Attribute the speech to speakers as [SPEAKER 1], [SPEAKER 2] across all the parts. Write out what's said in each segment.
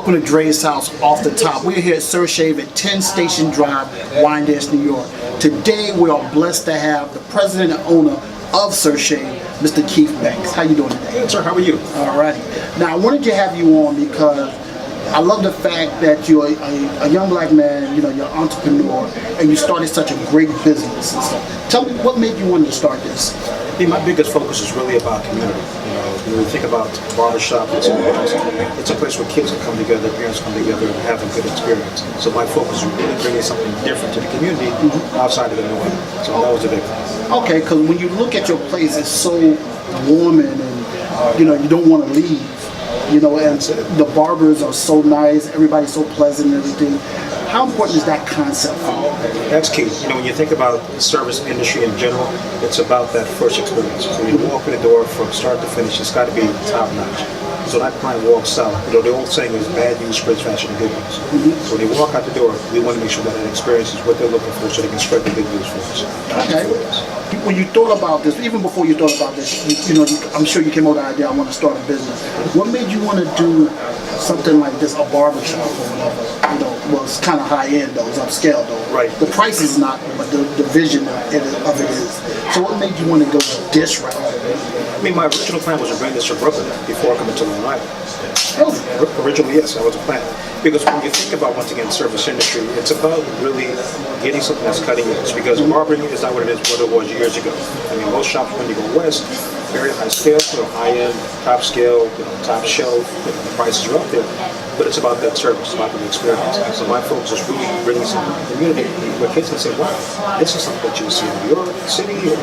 [SPEAKER 1] Welcome to Dre's House Off the Top. We're here at Sir Shave at 10 Station Drive, Wyandanch, New York. Today we are blessed to have the president and owner of Sir Shave, Mr. Keith Banks. How you doing today?
[SPEAKER 2] Good, sir. How are you?
[SPEAKER 1] Alrighty. Now I wanted to have you on because I love the fact that you're a young black man, you know, you're an entrepreneur, and you started such a great business and stuff. Tell me, what made you want to start this?
[SPEAKER 2] My biggest focus is really about community. When we think about barbershop, it's a place where kids can come together, parents come together, and have a good experience. So my focus is really bringing something different to the community outside of the norm. So that was a big thing.
[SPEAKER 1] Okay, because when you look at your place, it's so warming, and you know you don't want to leave. You know, and the barbers are so nice, everybody's so pleasant and everything. How important is that concept for you?
[SPEAKER 2] That's key. You know, when you think about the service industry in general, it's about that first experience. So when you walk in the door from start to finish, it's got to be top notch. So that client walks out. You know, the old saying is bad news spreads faster than good news. So when they walk out the door, we want to make sure that that experience is what they're looking for so they can spread the good news for us.
[SPEAKER 1] Okay. When you thought about this, even before you thought about this, I'm sure you came up with the idea, I want to start a business. What made you want to do something like this, a barbershop or whatever? You know, well, it's kind of high end though, it's upscale though.
[SPEAKER 2] Right.
[SPEAKER 1] The price is not, but the vision of it is. So what made you want to go this route?
[SPEAKER 2] I mean, my original plan was to bring this to Brooklyn before coming to Long Island.
[SPEAKER 1] Really?
[SPEAKER 2] Originally, yes, that was a plan. Because when you think about, once again, service industry, it's about really getting something that's cutting edge. Because barbering is not what it was years ago. I mean, most shops, when you go west, very high scale, high-end, top scale, top shelf, the prices are up there. But it's about that service, it's about the experience. So my focus is really bringing something to the community where kids can say, wow, this is something that you see in New York City or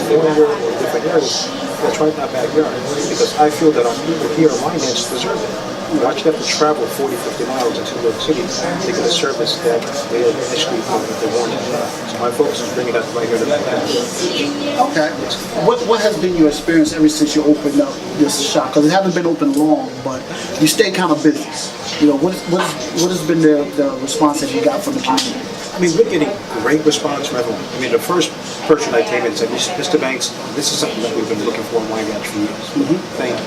[SPEAKER 2] Florida or different areas. That's right in our backyard. Because I feel that our people here in Wyandanch deserve it. Why should have to travel 40, 50 miles into New York City to get a service that they initially thought that they wanted? So my focus is bringing that right here to the community.
[SPEAKER 1] Okay. What has been your experience ever since you opened up this shop? Because it hasn't been open long, but you stay kind of busy. You know, what has been the response that you got from the community?
[SPEAKER 2] I mean, we're getting great response from everyone. I mean, the first person I came in and said, Mr. Banks, this is something that we've been looking for in Wyandanch for years. Thank you.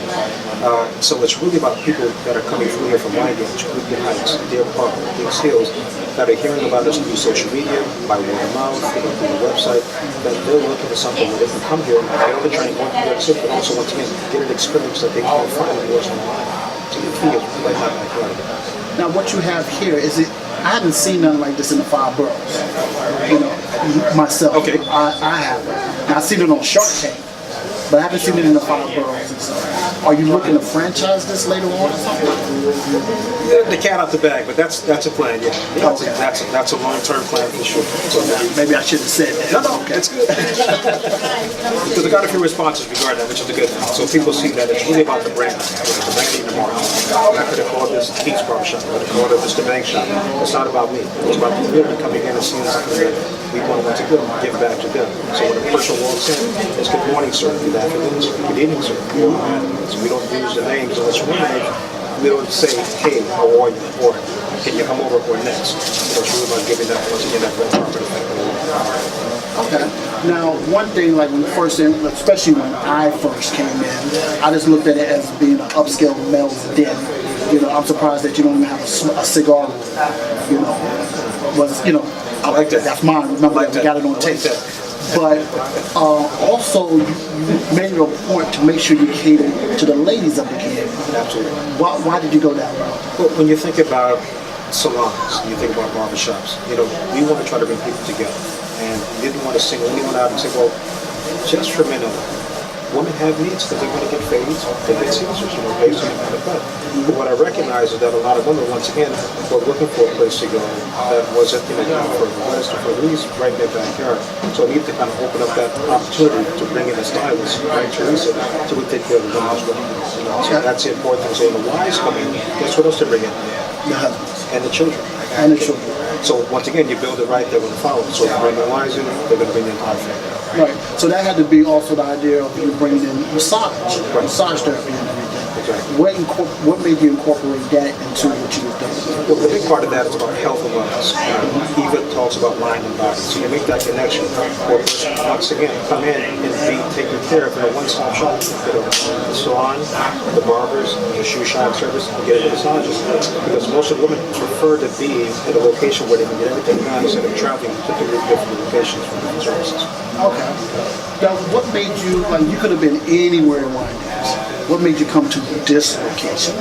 [SPEAKER 2] So it's really about people that are coming through here from Wyandanch, Woodland Heights, Deer Park, Dix Hills, that are hearing about us through social media, by word of mouth, through the website, that they're looking for something where they can come here and get on the train, one New York City, but also, once again, get an experience that they can't find anywhere else online. So the key is right now,
[SPEAKER 1] Now, what you have here, I haven't seen nothing like this in the 5 boroughs. You know, myself.
[SPEAKER 2] Okay.
[SPEAKER 1] I haven't. Now, I've seen it on Shark Tank, but I haven't seen it in the 5 boroughs and stuff. Are you looking to franchise this later on or something?
[SPEAKER 2] The cat out the bag, but that's a plan, yeah. That's a long-term plan for sure. So
[SPEAKER 1] maybe I should have said that.
[SPEAKER 2] No, that's good. Because I got a few responses regarding that, which is a good thing. So people see that it's really about the brand. The brand even more. I could have called this Keith's Barbershop. I could have called it Mr. Banks Shop. It's not about me. It's about the community coming in and seeing something that we want to give back to them. So when a person walks in, it's good morning, sir. Good afternoon, sir. Good evening, sir. So we don't use the names unless we're named. We don't say, hey, how are you? Or can you come over or next? So it's really about giving that, once again, that red carpet effect.
[SPEAKER 1] Okay. Now, one thing, like when you first in, especially when I first came in, I just looked at it as being an upscale male's den. You know, I'm surprised that you don't even have a cigar room. You know, I like that. That's mine. Remember, we got it on tape. But also, you made it a point to make sure you cater to the ladies of the community.
[SPEAKER 2] Absolutely.
[SPEAKER 1] Why did you go that route?
[SPEAKER 2] Well, when you think about salons, you think about barbershops, we want to try to bring people together. And we didn't want to single anyone out and say, well, just for men only. Women have needs because they're going to get fades, they get scissors, based on the kind of cut. But what I recognize is that a lot of women, once again, were looking for a place to go that wasn't, for the west or for the east, right in their backyard. So I need to kind of open up that opportunity to bring in a stylist, right, Teresa, so we take care of the women as well. So that's the important thing. So when the wives come in, guess what else they bring in?
[SPEAKER 1] The husbands.
[SPEAKER 2] And the children.
[SPEAKER 1] And the children.
[SPEAKER 2] So once again, you build it right, they're going to follow. So if you bring the wives in, they're going to bring the entire family.
[SPEAKER 1] Right. So that had to be also the idea of you bringing in massage therapy and everything.
[SPEAKER 2] Exactly.
[SPEAKER 1] What made you incorporate that into what you were doing?
[SPEAKER 2] Well, the big part of that is about health and wellness. Eva talks about mind and body. So you make that connection for a person, once again, come in and be taken care of in a one-stop shop. You know, the salon, the barbers, the shoe shine service, and getting massages. Because most of the women prefer to be in a location where they can get everything done instead of traveling to different locations for different services.
[SPEAKER 1] Okay. Now, what made you, like, you could have been anywhere in Wyandanch. What made you come to this location?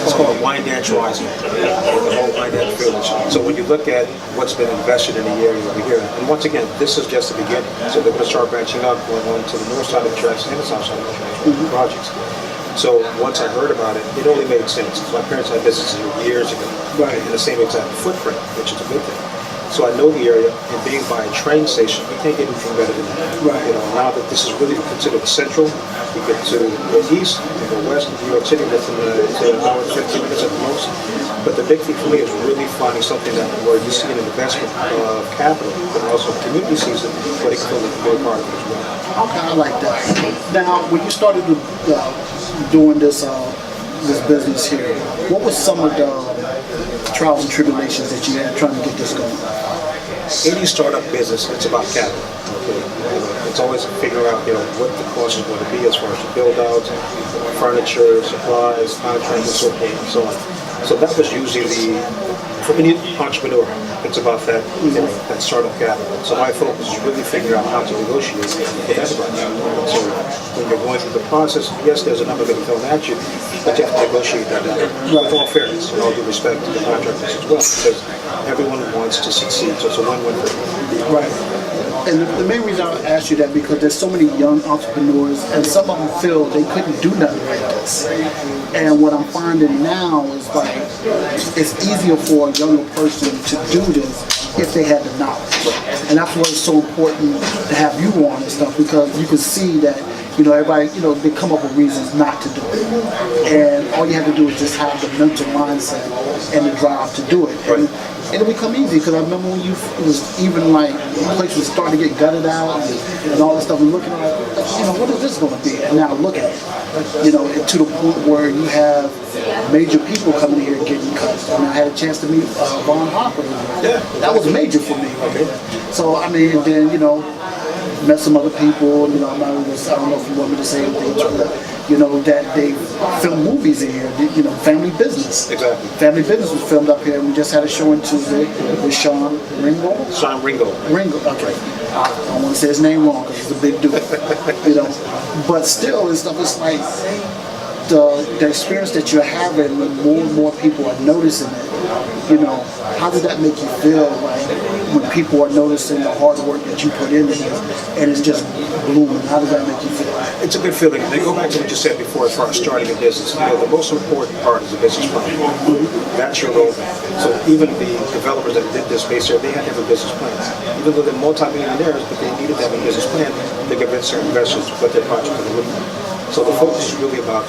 [SPEAKER 2] It's called Wyandanch Rising, the whole Wyandanch Village. So when you look at what's been invested in the area over here, and once again, this is just the beginning. So they're going to start branching out, going on to the north side of the tracks and the south side of the tracks with projects. So once I heard about it, it only made sense. My parents had businesses here years ago,
[SPEAKER 1] Right.
[SPEAKER 2] in the same exact footprint, which is a good thing. So I know the area, and being by a train station, you can't get anything better than that.
[SPEAKER 1] Right.
[SPEAKER 2] You know, now that this is really considered central, you get to the east, you go west of New York City, that's in an hour and 15 minutes at the most. But the big thing for me is really finding something that where you see an investment of capital, but also community sees it, but it can feel like a big part of it as well.
[SPEAKER 1] Okay, I like that. Now, when you started doing this this business here, what was some of the trials and tribulations that you had trying to get this going?
[SPEAKER 2] Any startup business, it's about capital. Okay? It's always figuring out, what the cost is going to be as far as the build out, furniture, supplies, contracts, and so forth and so on. So that was usually for any entrepreneur, it's about that, that startup capital. So my focus is really figuring out how to negotiate with everybody. So when you're going through the process, yes, there's a number getting thrown at you, but you have to negotiate that down with all fairness and all due respect to the contractors as well, because everyone wants to succeed. So it's a win-win for everyone.
[SPEAKER 1] Right. And the main reason I asked you that because there's so many young entrepreneurs and some of them feel they couldn't do nothing like this. And what I'm finding now is like it's easier for a younger person to do this if they had the knowledge. And that's why it's so important to have you on and stuff because you can see that everybody, they come up with reasons not to do it. And all you have to do is just have the mental mindset and the drive to do it. And it'll become easy because I remember when it was even like the place was starting to get gutted out and all that stuff and looking at what is this going to be? And now look at it. To the point where you have major people coming here getting cut. And I had a chance to meet Von Hopper.
[SPEAKER 2] Yeah.
[SPEAKER 1] That was major for me.
[SPEAKER 2] Okay.
[SPEAKER 1] So, I mean, and then, met some other people, I don't know if you want me to say anything, but, that they film movies in here, family business.
[SPEAKER 2] Exactly.
[SPEAKER 1] Family business was filmed up here, and we just had a show in Tuesday with Sean Ringo.
[SPEAKER 2] Sean Ringo.
[SPEAKER 1] Ringo, okay. I don't want to say his name wrong because he's a big dude, But still, and stuff, it's like the experience that you're having when more and more people are noticing it, how does that make you feel like when people are noticing the hard work that you put into it and it's just blooming? How does that make you feel?
[SPEAKER 2] It's a good feeling. They go back to what you said before as far as starting a business. The most important part is the business plan. That's your roadmap. So even the developers that did this space here, they had to have a business plan. Even though they're multi-millionaires, but they needed to have a business plan to convince their investors to put their project on the roadmap. So the focus is really about,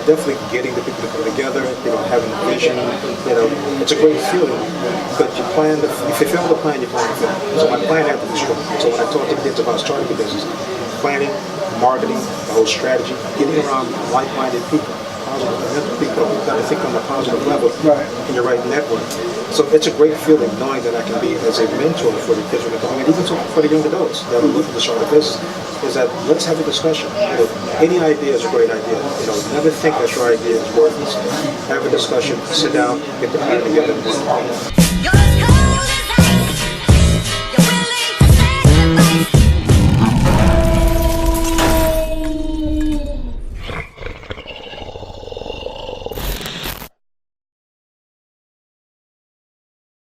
[SPEAKER 2] definitely getting the people to come together, having a vision, it's a great feeling. But you plan, if you fail the plan, you plan to fail. So my plan had to be strong. So when I talk to kids about starting a business, planning, marketing, the whole strategy, getting around like-minded people, positive people, you've got to think on a positive level in your right network. So it's a great feeling knowing that I can be as a mentor for the kids when they're coming in, even for the young adults that are looking to start a business. Is that let's have a discussion. Any idea is a great idea. Never think that your idea is worthless. Have a discussion, sit down, get the plan together.